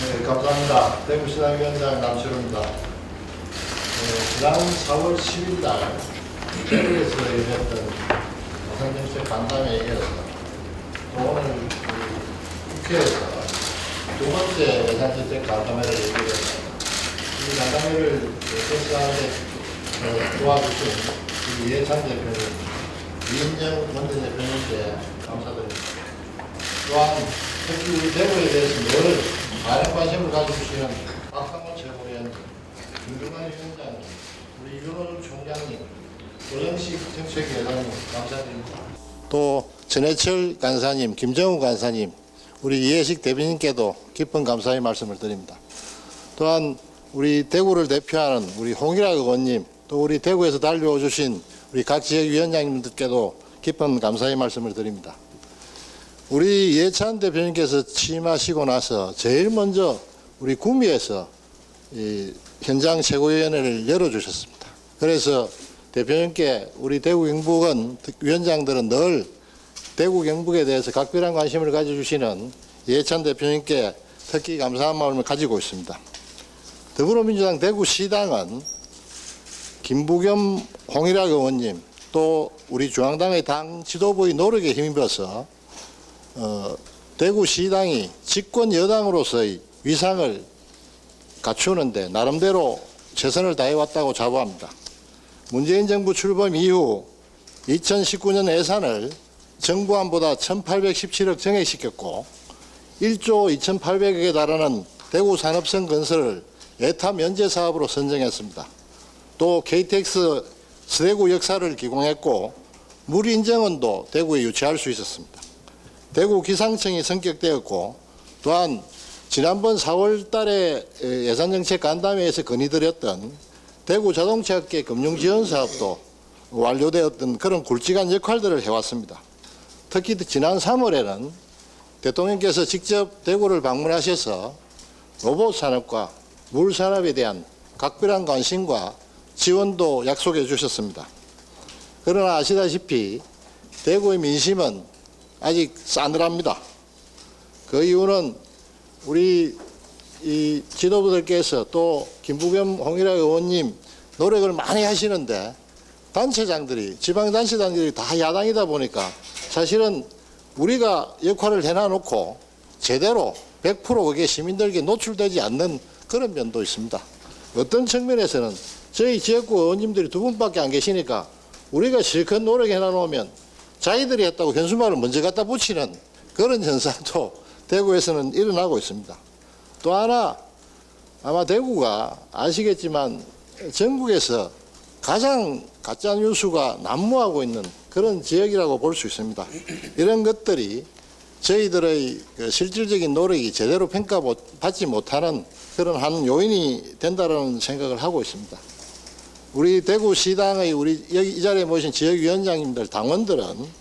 네, 감사합니다. 대구시당위원장 남철호입니다. 지난 4월 10일 날 대구에서 열렸던 예산정책 간담회에 이어서 또 오늘 국회에서 두 번째 예산정책 간담회를 열렸습니다. 이 간담회를 개최하는데 도와주신 우리 이해찬 대표님, 이인영 원내대표님께 감사드립니다. 또한 특히 우리 대구에 대해서 늘 많은 관심을 가져주시는 박상원 최고위원님, 김종관 위원장님, 우리 윤호준 총장님, 고영식 정책위원장님 감사드립니다. 또 전해철 간사님, 김정우 간사님, 우리 이해식 대변인께도 깊은 감사의 말씀을 드립니다. 또한 우리 대구를 대표하는 우리 홍일학 의원님, 또 우리 대구에서 달려오 주신 우리 각 지역위원장님들께도 깊은 감사의 말씀을 드립니다. 우리 이해찬 대표님께서 취임하시고 나서 제일 먼저 우리 구미에서 이 현장 최고위원회를 열어주셨습니다. 그래서 대표님께 우리 대구 경북은 위원장들은 늘 대구 경북에 대해서 각별한 관심을 가져주시는 이해찬 대표님께 특히 감사한 마음을 가지고 있습니다. 더불어민주당 대구시당은 김부겸 홍일학 의원님 또 우리 중앙당의 당 지도부의 노력에 힘입어서 대구시당이 집권 여당으로서의 위상을 갖추는데 나름대로 최선을 다해왔다고 자부합니다. 문재인 정부 출범 이후 2019년 예산을 정부안보다 1,817억 증액시켰고 1조 2,800억에 달하는 대구 산업성 건설을 예타 면제 사업으로 선정했습니다. 또 KTX 서대구 역사를 기공했고 물 인정원도 대구에 유치할 수 있었습니다. 대구 기상청이 성격되었고 또한 지난번 4월 달에 예산정책 간담회에서 건의드렸던 대구 자동차업계 금융지원 사업도 완료되었던 그런 굵직한 역할들을 해왔습니다. 특히 지난 3월에는 대통령께서 직접 대구를 방문하셔서 로봇 산업과 물 산업에 대한 각별한 관심과 지원도 약속해 주셨습니다. 그러나 아시다시피 대구의 민심은 아직 싸늘합니다. 그 이유는 우리 이 지도부들께서 또 김부겸 홍일학 의원님 노력을 많이 하시는데 단체장들이 지방단체장들이 다 야당이다 보니까 사실은 우리가 역할을 해놔놓고 제대로 100% 그게 시민들에게 노출되지 않는 그런 면도 있습니다. 어떤 측면에서는 저희 지역구 의원님들이 두 분밖에 안 계시니까 우리가 실컷 노력해놔놓으면 자기들이 했다고 현수막을 먼저 갖다 붙이는 그런 현상도 대구에서는 일어나고 있습니다. 또 하나 아마 대구가 아시겠지만 전국에서 가장 가짜뉴스가 난무하고 있는 그런 지역이라고 볼 수 있습니다. 이런 것들이 저희들의 실질적인 노력이 제대로 평가받지 못하는 그런 한 요인이 된다는 생각을 하고 있습니다. 우리 대구시당의 우리 여기 이 자리에 모신 지역위원장님들 당원들은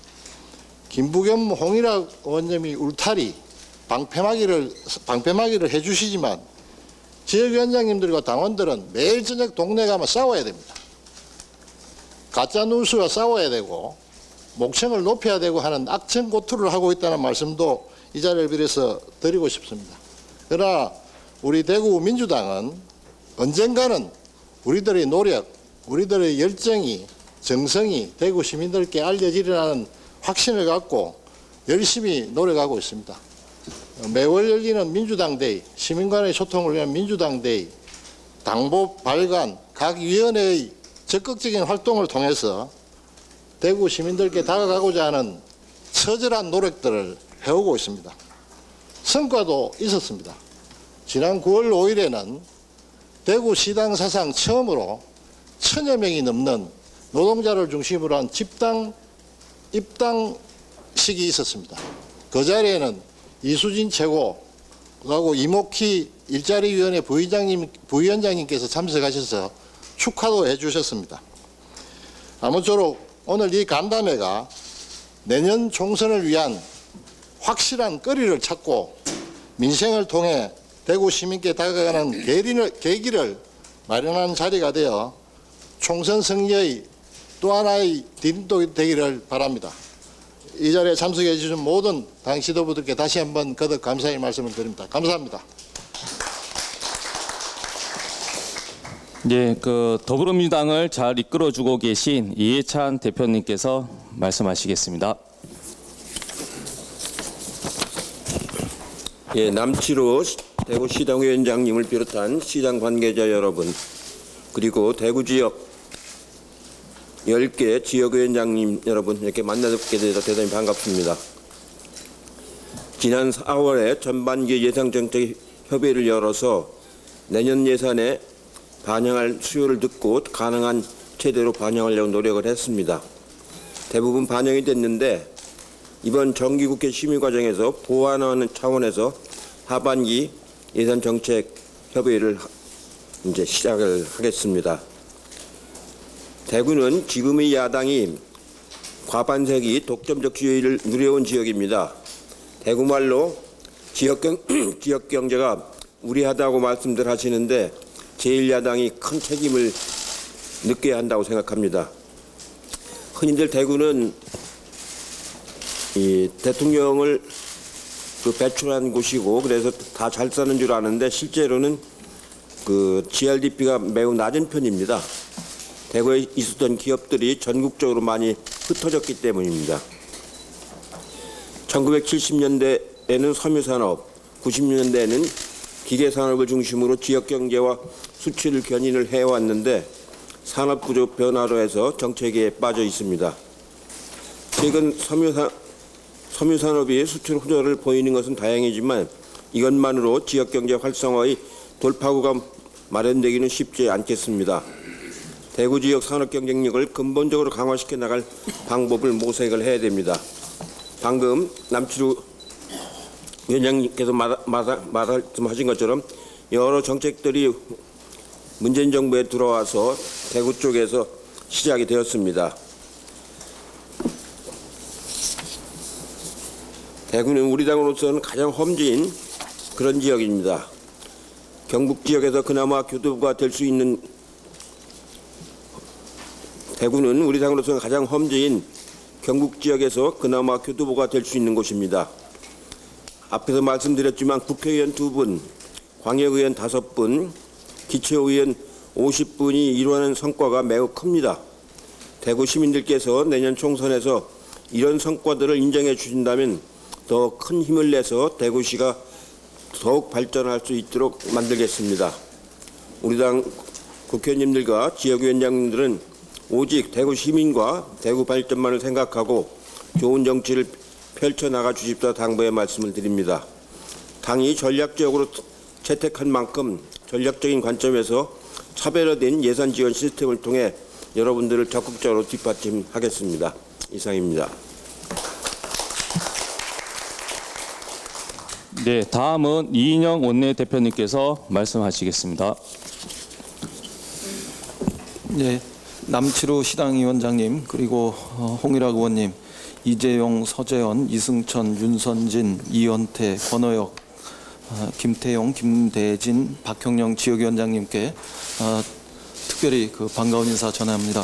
김부겸 홍일학 의원님이 울타리 방패막이를 해주시지만 지역위원장님들과 당원들은 매일 저녁 동네 가면 싸워야 됩니다. 가짜뉴스와 싸워야 되고 목청을 높여야 되고 하는 악천고투를 하고 있다는 말씀도 이 자리를 빌어서 드리고 싶습니다. 그러나 우리 대구 민주당은 언젠가는 우리들의 노력, 우리들의 열정이, 정성이 대구 시민들께 알려지리라는 확신을 갖고 열심히 노력하고 있습니다. 매월 열리는 민주당 데이, 시민간의 소통을 위한 민주당 데이, 당보 발간, 각 위원회의 적극적인 활동을 통해서 대구 시민들께 다가가고자 하는 처절한 노력들을 해오고 있습니다. 성과도 있었습니다. 지난 9월 5일에는 대구시당 사상 처음으로 1000여 명이 넘는 노동자를 중심으로 한 집단 입당식이 있었습니다. 그 자리에는 이수진 최고하고 이목희 일자리위원회 부위원장님께서 참석하셔서 축하도 해주셨습니다. 아무쪼록 오늘 이 간담회가 내년 총선을 위한 확실한 거리를 찾고 민생을 통해 대구 시민께 다가가는 계기를 마련하는 자리가 되어 총선 승리의 또 하나의 디딤돌이 되기를 바랍니다. 이 자리에 참석해 주신 모든 당 지도부들께 다시 한번 거듭 감사의 말씀을 드립니다. 감사합니다. 예, 더불어민주당을 잘 이끌어주고 계신 이해찬 대표님께서 말씀하시겠습니다. 예, 남치로 대구시당위원장님을 비롯한 시장 관계자 여러분, 그리고 대구 지역 10개 지역위원장님 여러분 이렇게 만나뵙게 돼서 대단히 반갑습니다. 지난 4월에 전반기 예산정책협의회를 열어서 내년 예산에 반영할 수요를 듣고 가능한 최대로 반영하려고 노력을 했습니다. 대부분 반영이 됐는데 이번 정기국회 심의 과정에서 보완하는 차원에서 하반기 예산정책협의회를 이제 시작을 하겠습니다. 대구는 지금의 야당이 과반세기 독점적 지위를 누려온 지역입니다. 대구말로 지역경제가 우리하다고 말씀들 하시는데 제1야당이 큰 책임을 느껴야 한다고 생각합니다. 흔히들 대구는 이 대통령을 배출한 곳이고 그래서 다 잘 사는 줄 아는데 실제로는 GRDP가 매우 낮은 편입니다. 대구에 있었던 기업들이 전국적으로 많이 흩어졌기 때문입니다. 1970년대에는 섬유산업, 90년대에는 기계산업을 중심으로 지역경제와 수출을 견인을 해왔는데 산업구조 변화로 해서 정체기에 빠져 있습니다. 최근 섬유산업이 수출 호조를 보이는 것은 다행이지만 이것만으로 지역경제 활성화의 돌파구가 마련되기는 쉽지 않겠습니다. 대구 지역 산업 경쟁력을 근본적으로 강화시켜 나갈 방법을 모색을 해야 됩니다. 방금 남치루 위원장님께서 말씀하신 것처럼 여러 정책들이 문재인 정부에 들어와서 대구 쪽에서 시작이 되었습니다. 대구는 우리 당으로서는 가장 험지인 그런 지역입니다. 경북 지역에서 그나마 교두보가 될 수 있는 대구는 우리 당으로서는 가장 험지인 경북 지역에서 그나마 교두보가 될 수 있는 곳입니다. 앞에서 말씀드렸지만 국회의원 2분, 광역의원 5분, 기초의원 50분이 이루어낸 성과가 매우 큽니다. 대구 시민들께서 내년 총선에서 이런 성과들을 인정해 주신다면 더 큰 힘을 내서 대구시가 더욱 발전할 수 있도록 만들겠습니다. 우리 당 국회의원님들과 지역위원장님들은 오직 대구 시민과 대구 발전만을 생각하고 좋은 정치를 펼쳐나가 주십사 당부의 말씀을 드립니다. 당이 전략적으로 채택한 만큼 전략적인 관점에서 차별화된 예산 지원 시스템을 통해 여러분들을 적극적으로 뒷받침하겠습니다. 이상입니다. 네, 다음은 이인영 원내대표님께서 말씀하시겠습니다. 네, 남치루 시당위원장님, 그리고 홍일학 의원님, 이재용, 서재현, 이승천, 윤선진, 이현태, 권호혁, 김태용, 김대진, 박형영 지역위원장님께 특별히 반가운 인사 전합니다.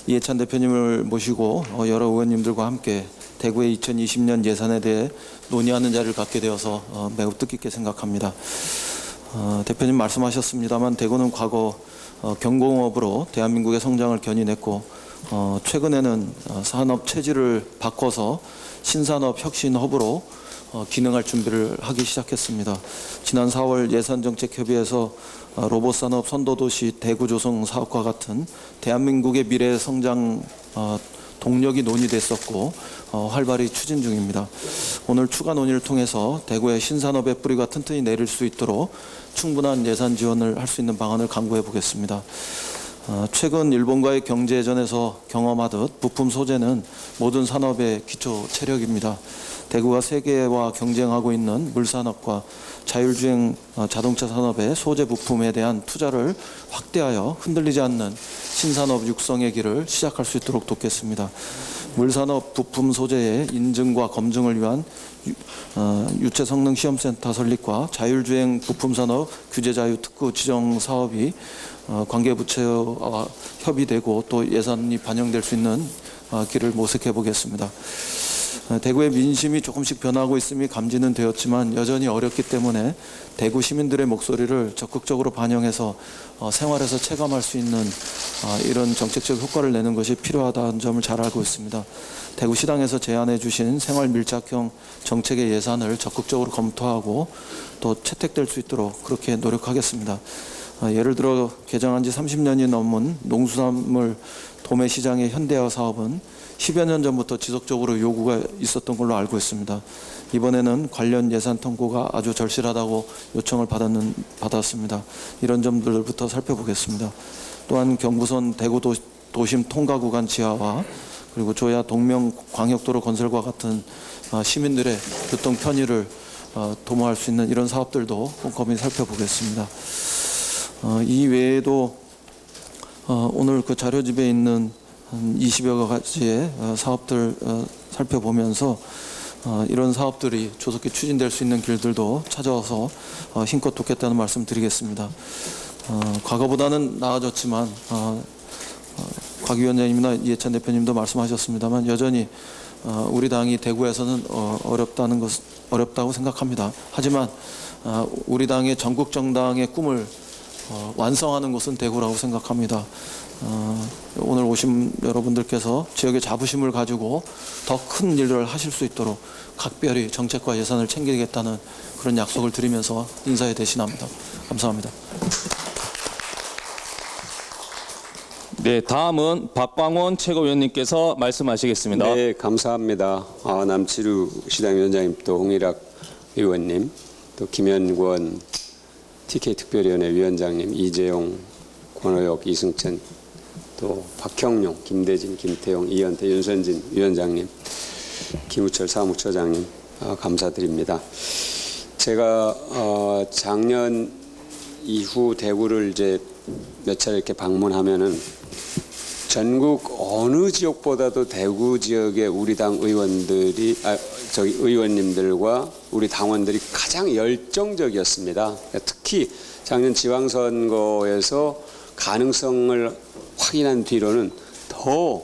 이해찬 대표님을 모시고 여러 의원님들과 함께 대구의 2020년 예산에 대해 논의하는 자리를 갖게 되어서 매우 뜻깊게 생각합니다. 대표님 말씀하셨습니다만 대구는 과거 경공업으로 대한민국의 성장을 견인했고 최근에는 산업 체질을 바꿔서 신산업 혁신 허브로 기능할 준비를 하기 시작했습니다. 지난 4월 예산정책협의회에서 로봇산업 선도도시 대구조성 사업과 같은 대한민국의 미래 성장 동력이 논의됐었고 활발히 추진 중입니다. 오늘 추가 논의를 통해서 대구의 신산업의 뿌리가 튼튼히 내릴 수 있도록 충분한 예산 지원을 할 수 있는 방안을 강구해 보겠습니다. 최근 일본과의 경제전에서 경험하듯 부품 소재는 모든 산업의 기초 체력입니다. 대구가 세계와 경쟁하고 있는 물산업과 자율주행 자동차 산업의 소재 부품에 대한 투자를 확대하여 흔들리지 않는 신산업 육성의 길을 시작할 수 있도록 돕겠습니다. 물산업 부품 소재의 인증과 검증을 위한 유체성능시험센터 설립과 자율주행 부품산업 규제자유 특구 지정 사업이 관계부처와 협의되고 또 예산이 반영될 수 있는 길을 모색해 보겠습니다. 대구의 민심이 조금씩 변하고 있음이 감지는 되었지만 여전히 어렵기 때문에 대구 시민들의 목소리를 적극적으로 반영해서 생활에서 체감할 수 있는 이런 정책적 효과를 내는 것이 필요하다는 점을 잘 알고 있습니다. 대구시당에서 제안해 주신 생활 밀착형 정책의 예산을 적극적으로 검토하고 또 채택될 수 있도록 그렇게 노력하겠습니다. 예를 들어 개장한 지 30년이 넘은 농수산물 도매 시장의 현대화 사업은 10여 년 전부터 지속적으로 요구가 있었던 걸로 알고 있습니다. 이번에는 관련 예산 통보가 아주 절실하다고 요청을 받았습니다. 이런 점들부터 살펴보겠습니다. 또한 경부선 대구 도심 통과 구간 지하화 그리고 조야 동명 광역도로 건설과 같은 시민들의 교통 편의를 도모할 수 있는 이런 사업들도 꼼꼼히 살펴보겠습니다. 이 외에도 오늘 그 자료집에 있는 20여 가지의 사업들 살펴보면서 이런 사업들이 조속히 추진될 수 있는 길들도 찾아와서 힘껏 돕겠다는 말씀 드리겠습니다. 과거보다는 나아졌지만 곽 위원장님이나 이해찬 대표님도 말씀하셨습니다만 여전히 우리 당이 대구에서는 어렵다고 생각합니다. 하지만 우리 당의 전국 정당의 꿈을 완성하는 곳은 대구라고 생각합니다. 오늘 오신 여러분들께서 지역의 자부심을 가지고 더 큰 일을 하실 수 있도록 각별히 정책과 예산을 챙기겠다는 그런 약속을 드리면서 인사에 대신합니다. 감사합니다. 네, 다음은 박광원 최고위원님께서 말씀하시겠습니다. 네, 감사합니다. 남치루 시당위원장님, 또 홍일학 의원님, 또 김현권 TK특별위원회 위원장님, 이재용, 권호혁, 이승천, 또 박형룡, 김대진, 김태용, 이현태, 윤선진 위원장님, 김우철 사무처장님 감사드립니다. 제가 작년 이후 대구를 이제 몇 차례 이렇게 방문하면은 전국 어느 지역보다도 대구 지역의 우리 당 의원님들과 우리 당원들이 가장 열정적이었습니다. 특히 작년 지방선거에서 가능성을 확인한 뒤로는 더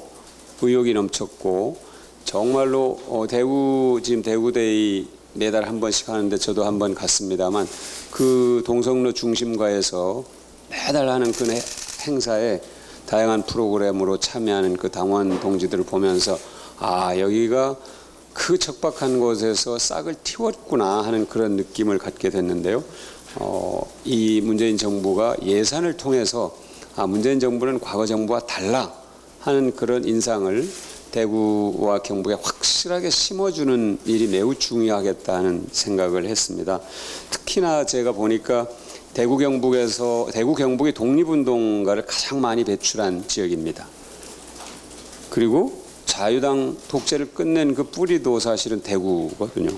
의욕이 넘쳤고 정말로 지금 대구데이 매달 한 번씩 하는데 저도 한 번 갔습니다만 그 동성로 중심가에서 매달 하는 그 행사에 다양한 프로그램으로 참여하는 그 당원 동지들을 보면서 여기가 그 척박한 곳에서 싹을 틔웠구나 하는 그런 느낌을 갖게 됐는데요. 이 문재인 정부가 예산을 통해서 문재인 정부는 과거 정부와 달라 하는 그런 인상을 대구와 경북에 확실하게 심어주는 일이 매우 중요하겠다는 생각을 했습니다. 특히나 제가 보니까 대구 경북이 독립운동가를 가장 많이 배출한 지역입니다. 그리고 자유당 독재를 끝낸 그 뿌리도 사실은 대구거든요.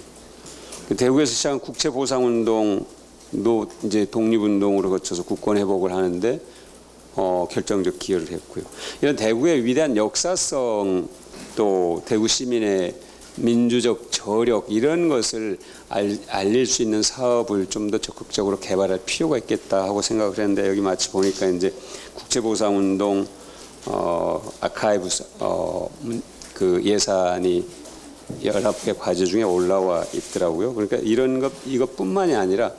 대구에서 시작한 국채보상운동도 이제 독립운동으로 거쳐서 국권 회복을 하는데 결정적 기여를 했고요. 이런 대구의 위대한 역사성, 또 대구 시민의 민주적 저력, 이런 것을 알릴 수 있는 사업을 좀 더 적극적으로 개발할 필요가 있겠다 하고 생각을 했는데, 여기 마치 보니까 이제 국제보상운동 아카이브 그 예산이 19개 과제 중에 올라와 있더라고요. 그러니까 이것뿐만이 아니라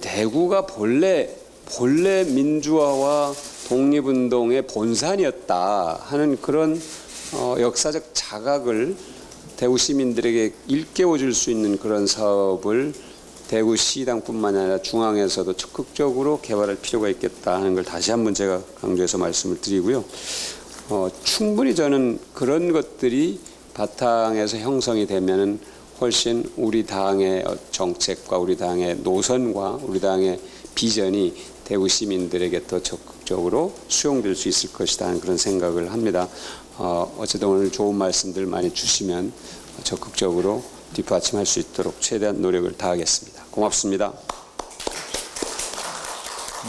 대구가 본래 민주화와 독립운동의 본산이었다 하는 그런 역사적 자각을 대구 시민들에게 일깨워줄 수 있는 그런 사업을 대구시당뿐만 아니라 중앙에서도 적극적으로 개발할 필요가 있겠다 하는 걸 다시 한번 제가 강조해서 말씀을 드리고요. 충분히 저는 그런 것들이 바탕에서 형성이 되면은 훨씬 우리 당의 정책과 우리 당의 노선과 우리 당의 비전이 대구 시민들에게 더 적극적으로 수용될 수 있을 것이다 하는 그런 생각을 합니다. 어쨌든 오늘 좋은 말씀들 많이 주시면 적극적으로 뒷받침할 수 있도록 최대한 노력을 다하겠습니다. 고맙습니다.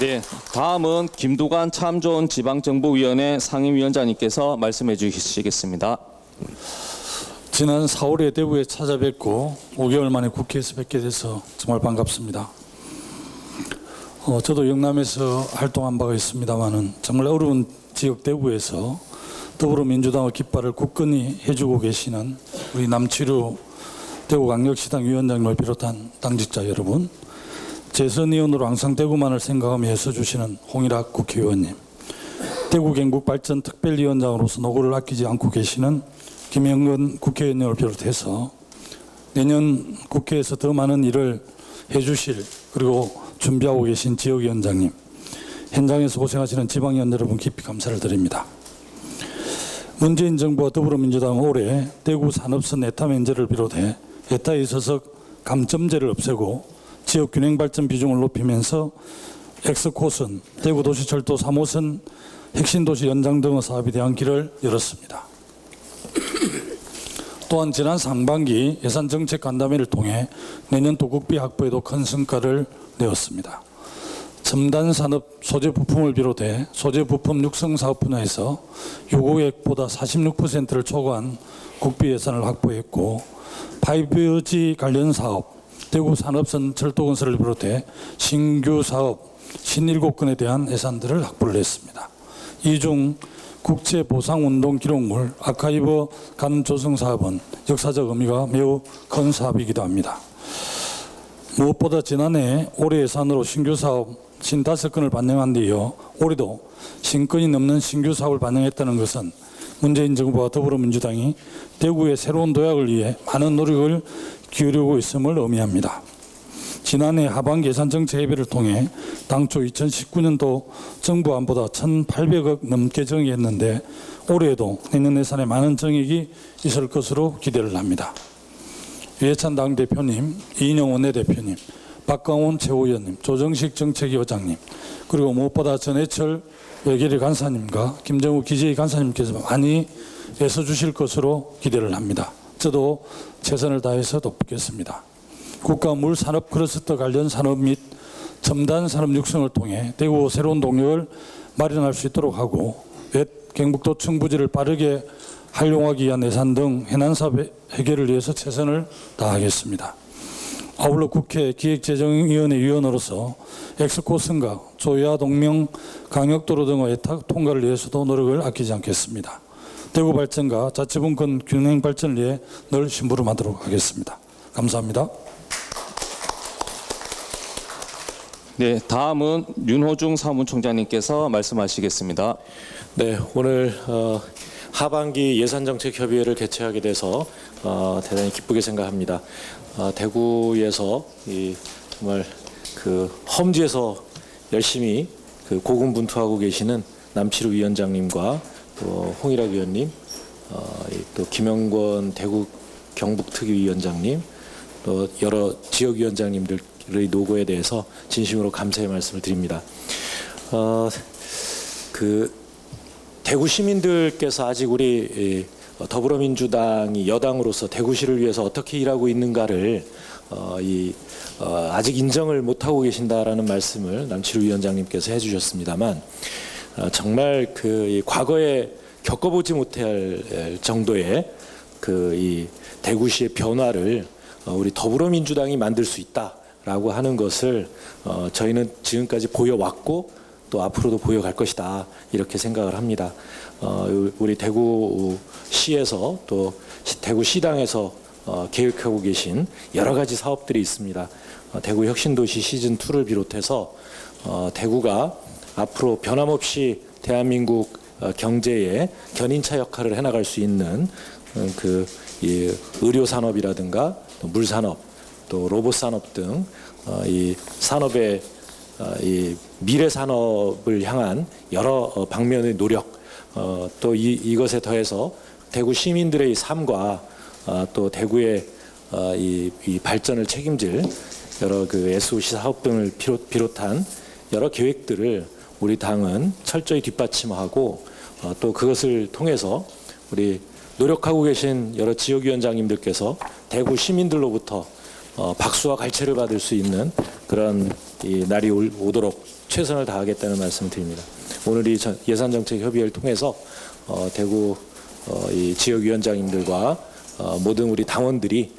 네, 다음은 김두관 참좋은 지방정부위원회 상임위원장님께서 말씀해 주시겠습니다. 지난 4월에 대구에 찾아뵙고 5개월 만에 국회에서 뵙게 돼서 정말 반갑습니다. 저도 영남에서 활동한 바가 있습니다만은 정말 어려운 지역 대구에서 더불어민주당의 깃발을 굳건히 해주고 계시는 우리 남치료 대구광역시당 위원장님을 비롯한 당직자 여러분, 재선의원으로 항상 대구만을 생각하며 애써주시는 홍일학 국회의원님, 대구 경북 발전 특별위원장으로서 노고를 아끼지 않고 계시는 김영건 국회의원님을 비롯해서 내년 국회에서 더 많은 일을 해주실, 그리고 준비하고 계신 지역위원장님, 현장에서 고생하시는 지방위원 여러분 깊이 감사를 드립니다. 문재인 정부와 더불어민주당은 올해 대구 산업선 에타 면제를 비롯해 에타에 있어서 감점제를 없애고 지역 균형 발전 비중을 높이면서 엑스코선, 대구 도시철도 3호선 핵심도시 연장 등의 사업에 대한 길을 열었습니다. 또한 지난 상반기 예산정책 간담회를 통해 내년도 국비 확보에도 큰 성과를 내었습니다. 첨단산업 소재부품을 비롯해 소재부품 육성사업 분야에서 요구액보다 46%를 초과한 국비 예산을 확보했고, 5G 관련 사업, 대구 산업선 철도건설을 비롯해 신규 사업 57건에 대한 예산들을 확보를 했습니다. 이 중 국제보상운동 기록물 아카이브 간조성 사업은 역사적 의미가 매우 큰 사업이기도 합니다. 무엇보다 지난해 올해 예산으로 신규 사업 55건을 반영한 데 이어 올해도 50건이 넘는 신규 사업을 반영했다는 것은 문재인 정부와 더불어민주당이 대구의 새로운 도약을 위해 많은 노력을 기울이고 있음을 의미합니다. 지난해 하반기 예산정책 협의를 통해 당초 2019년도 정부안보다 1,800억 넘게 정의했는데 올해에도 내년 예산에 많은 정액이 있을 것으로 기대를 합니다. 유해찬 당대표님, 이인영 원내대표님, 박강원 최고위원님, 조정식 정책위원장님, 그리고 무엇보다 전해철 외교리 간사님과 김정우 기재위 간사님께서 많이 애써주실 것으로 기대를 합니다. 저도 최선을 다해서 돕겠습니다. 국가 물산업 클러스터 관련 산업 및 첨단 산업 육성을 통해 대구 새로운 동력을 마련할 수 있도록 하고, 경북도청 부지를 빠르게 활용하기 위한 예산 등 해난 사업 해결을 위해서 최선을 다하겠습니다. 아울러 국회 기획재정위원회 위원으로서 엑스코선과 조야 동명 강역도로 등의 예탁 통과를 위해서도 노력을 아끼지 않겠습니다. 대구 발전과 자치분권 균형 발전을 위해 늘 심부름하도록 하겠습니다. 감사합니다. 네, 다음은 윤호중 사무총장님께서 말씀하시겠습니다. 네, 오늘 하반기 예산정책협의회를 개최하게 돼서 대단히 기쁘게 생각합니다. 대구에서 정말 그 험지에서 열심히 그 고군분투하고 계시는 남치루 위원장님과 또 홍일학 위원님, 또 김영권 대구 경북특위위원장님, 또 여러 지역위원장님들의 노고에 대해서 진심으로 감사의 말씀을 드립니다. 그 대구 시민들께서 아직 우리 더불어민주당이 여당으로서 대구시를 위해서 어떻게 일하고 있는가를 아직 인정을 못하고 계신다라는 말씀을 남치루 위원장님께서 해주셨습니다만, 정말 그 과거에 겪어보지 못할 정도의 이 대구시의 변화를 우리 더불어민주당이 만들 수 있다라고 하는 것을 저희는 지금까지 보여왔고 또 앞으로도 보여갈 것이다, 이렇게 생각을 합니다. 우리 대구시에서 또 대구시당에서 계획하고 계신 여러 가지 사업들이 있습니다. 대구 혁신도시 시즌2를 비롯해서 대구가 앞으로 변함없이 대한민국 경제에 견인차 역할을 해나갈 수 있는 이 의료산업이라든가 또 물산업, 또 로봇산업 등 이 산업의 이 미래 산업을 향한 여러 방면의 노력, 또 이것에 더해서 대구 시민들의 삶과 또 대구의 이 발전을 책임질 여러 그 SOC 사업 등을 비롯한 여러 계획들을 우리 당은 철저히 뒷받침하고 또 그것을 통해서 우리 노력하고 계신 여러 지역위원장님들께서 대구 시민들로부터 박수와 갈채를 받을 수 있는 그런 이 날이 오도록 최선을 다하겠다는 말씀을 드립니다. 오늘 이 예산정책협의회를 통해서 대구 이 지역위원장님들과 모든 우리 당원들이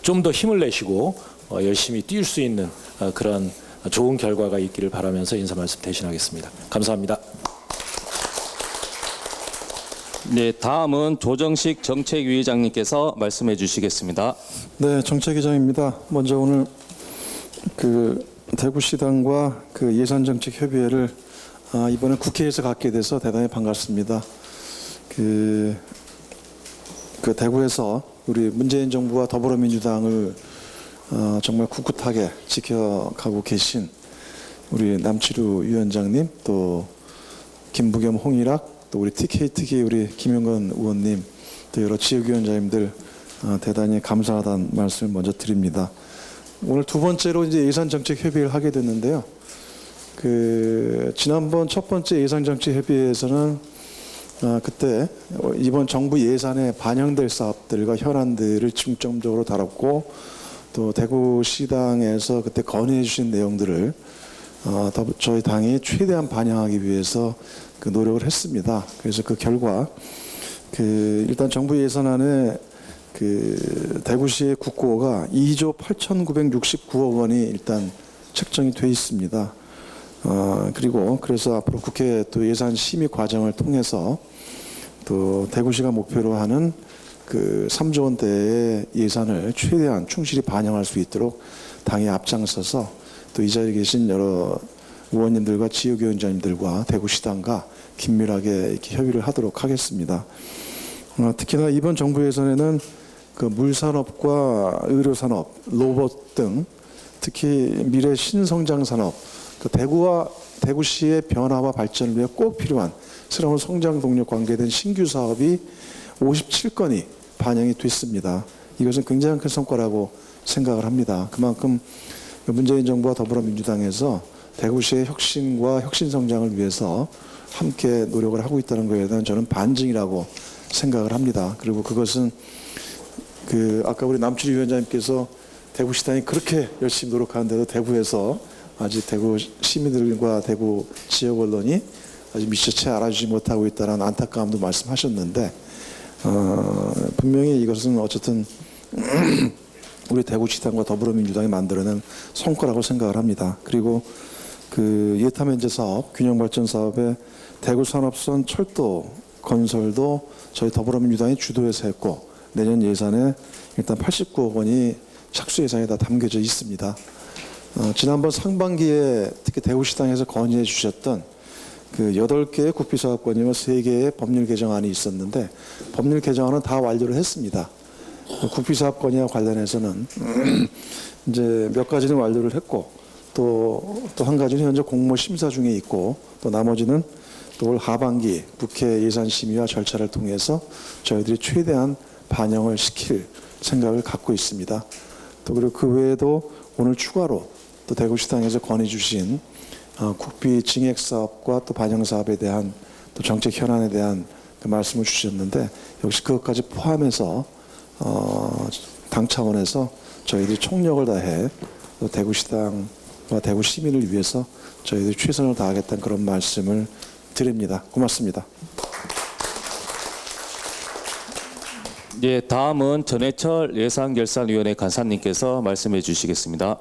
좀 더 힘을 내시고 열심히 뛸 수 있는 그런 좋은 결과가 있기를 바라면서 인사 말씀 대신하겠습니다. 감사합니다. 네, 다음은 조정식 정책위의장님께서 말씀해 주시겠습니다. 네, 정책위장입니다. 먼저 오늘 그 대구시당과 그 예산정책협의회를 이번에 국회에서 갖게 돼서 대단히 반갑습니다. 그 대구에서 우리 문재인 정부와 더불어민주당을 정말 꿋꿋하게 지켜가고 계신 우리 남치루 위원장님, 또 김부겸 홍일학, 또 우리 TK특위 우리 김영건 의원님, 또 여러 지역위원장님들 대단히 감사하다는 말씀을 먼저 드립니다. 오늘 두 번째로 이제 예산정책협의를 하게 됐는데요. 그 지난번 첫 번째 예산정책협의회에서는 그때 이번 정부 예산에 반영될 사업들과 현안들을 중점적으로 다뤘고, 또 대구시당에서 그때 건의해 주신 내용들을 저희 당이 최대한 반영하기 위해서 그 노력을 했습니다. 그래서 그 결과 일단 정부 예산안에 그 대구시의 국고가 2조 8,969억 원이 일단 책정이 돼 있습니다. 그리고 그래서 앞으로 국회 또 예산 심의 과정을 통해서 또 대구시가 목표로 하는 그 3조 원대의 예산을 최대한 충실히 반영할 수 있도록 당이 앞장서서 또 이 자리에 계신 여러 의원님들과 지역위원장님들과 대구시당과 긴밀하게 이렇게 협의를 하도록 하겠습니다. 특히나 이번 정부 예산에는 그 물산업과 의료산업, 로봇 등 특히 미래 신성장 산업, 그 대구시의 변화와 발전을 위해 꼭 필요한 새로운 성장 동력 관계된 신규 사업이 57건이 반영이 됐습니다. 이것은 굉장히 큰 성과라고 생각을 합니다. 그만큼 문재인 정부와 더불어민주당에서 대구시의 혁신과 혁신 성장을 위해서 함께 노력을 하고 있다는 것에 대한 저는 반증이라고 생각을 합니다. 그리고 그것은 아까 우리 남추리 위원장님께서 대구시당이 그렇게 열심히 노력하는데도 대구에서 아직 대구 시민들과 대구 지역 언론이 아직 미처 채 알아주지 못하고 있다는 안타까움도 말씀하셨는데, 분명히 이것은 어쨌든 우리 대구시당과 더불어민주당이 만들어낸 성과라고 생각을 합니다. 그리고 그 예타면제 사업, 균형발전 사업의 대구산업선 철도 건설도 저희 더불어민주당이 주도해서 했고, 내년 예산에 일단 89억 원이 착수 예산에 다 담겨져 있습니다. 지난번 상반기에 특히 대구시당에서 건의해 주셨던 그 8개의 국비사업 건의와 3개의 법률 개정안이 있었는데, 법률 개정안은 다 완료를 했습니다. 국비사업 건의와 관련해서는 이제 몇 가지는 완료를 했고, 또 한 가지는 현재 공모 심사 중에 있고, 또 나머지는 또 올 하반기 국회 예산 심의와 절차를 통해서 저희들이 최대한 반영을 시킬 생각을 갖고 있습니다. 또 그리고 그 외에도 오늘 추가로 또 대구시당에서 건의 주신 국비 증액 사업과 또 반영 사업에 대한 또 정책 현안에 대한 그 말씀을 주셨는데, 역시 그것까지 포함해서 당 차원에서 저희들이 총력을 다해 또 대구시당과 대구 시민을 위해서 저희들이 최선을 다하겠다는 그런 말씀을 드립니다. 고맙습니다. 예, 다음은 전해철 예산결산위원회 간사님께서 말씀해 주시겠습니다.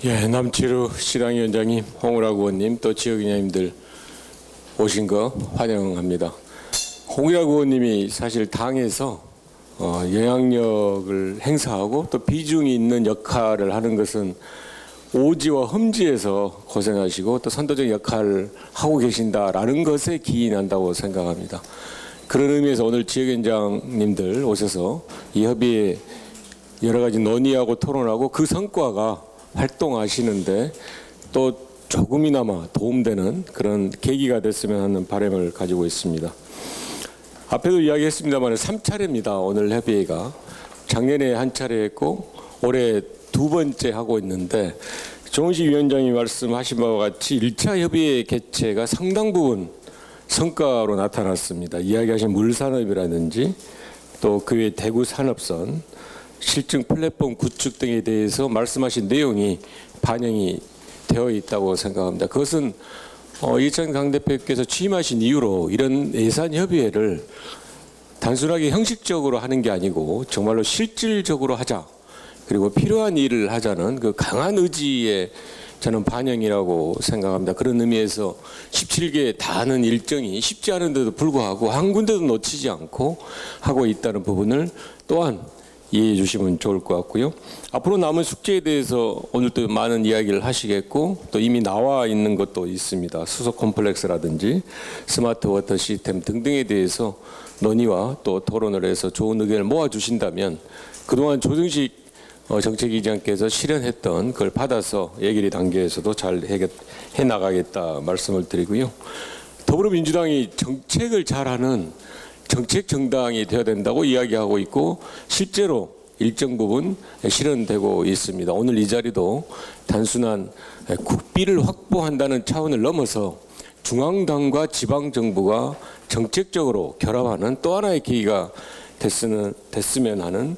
예, 남치루 시당위원장님, 홍우락 의원님, 또 지역위원님들 오신 거 환영합니다. 홍우락 의원님이 사실 당에서 영향력을 행사하고 또 비중이 있는 역할을 하는 것은 오지와 험지에서 고생하시고 또 선도적 역할을 하고 계신다라는 것에 기인한다고 생각합니다. 그런 의미에서 오늘 지역위원장님들 오셔서 이 협의에 여러 가지 논의하고 토론하고 그 성과가 활동하시는데 또 조금이나마 도움되는 그런 계기가 됐으면 하는 바람을 가지고 있습니다. 앞에도 이야기했습니다만 3차례입니다. 오늘 협의회가. 작년에 한 차례 했고 올해 2번째 하고 있는데, 조은식 위원장이 말씀하신 바와 같이 1차 협의회 개최가 상당 부분 성과로 나타났습니다. 이야기하신 물산업이라든지 또 그 외 대구 산업선, 실증 플랫폼 구축 등에 대해서 말씀하신 내용이 반영이 되어 있다고 생각합니다. 그것은 이천 강 대표께서 취임하신 이후로 이런 예산협의회를 단순하게 형식적으로 하는 게 아니고 정말로 실질적으로 하자, 그리고 필요한 일을 하자는 그 강한 의지에 저는 반영이라고 생각합니다. 그런 의미에서 17개 다 하는 일정이 쉽지 않은데도 불구하고 한 군데도 놓치지 않고 하고 있다는 부분을 또한 이해해 주시면 좋을 것 같고요. 앞으로 남은 숙제에 대해서 오늘 또 많은 이야기를 하시겠고 또 이미 나와 있는 것도 있습니다. 수소 콤플렉스라든지 스마트 워터 시스템 등등에 대해서 논의와 또 토론을 해서 좋은 의견을 모아주신다면 그동안 조정식 정책위장께서 실현했던 그걸 받아서 예결위 단계에서도 잘 해나가겠다 말씀을 드리고요. 더불어민주당이 정책을 잘하는 정책 정당이 되어야 된다고 이야기하고 있고 실제로 일정 부분 실현되고 있습니다. 오늘 이 자리도 단순한 국비를 확보한다는 차원을 넘어서 중앙당과 지방정부가 정책적으로 결합하는 또 하나의 계기가 됐으면 하는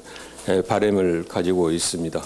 바람을 가지고 있습니다.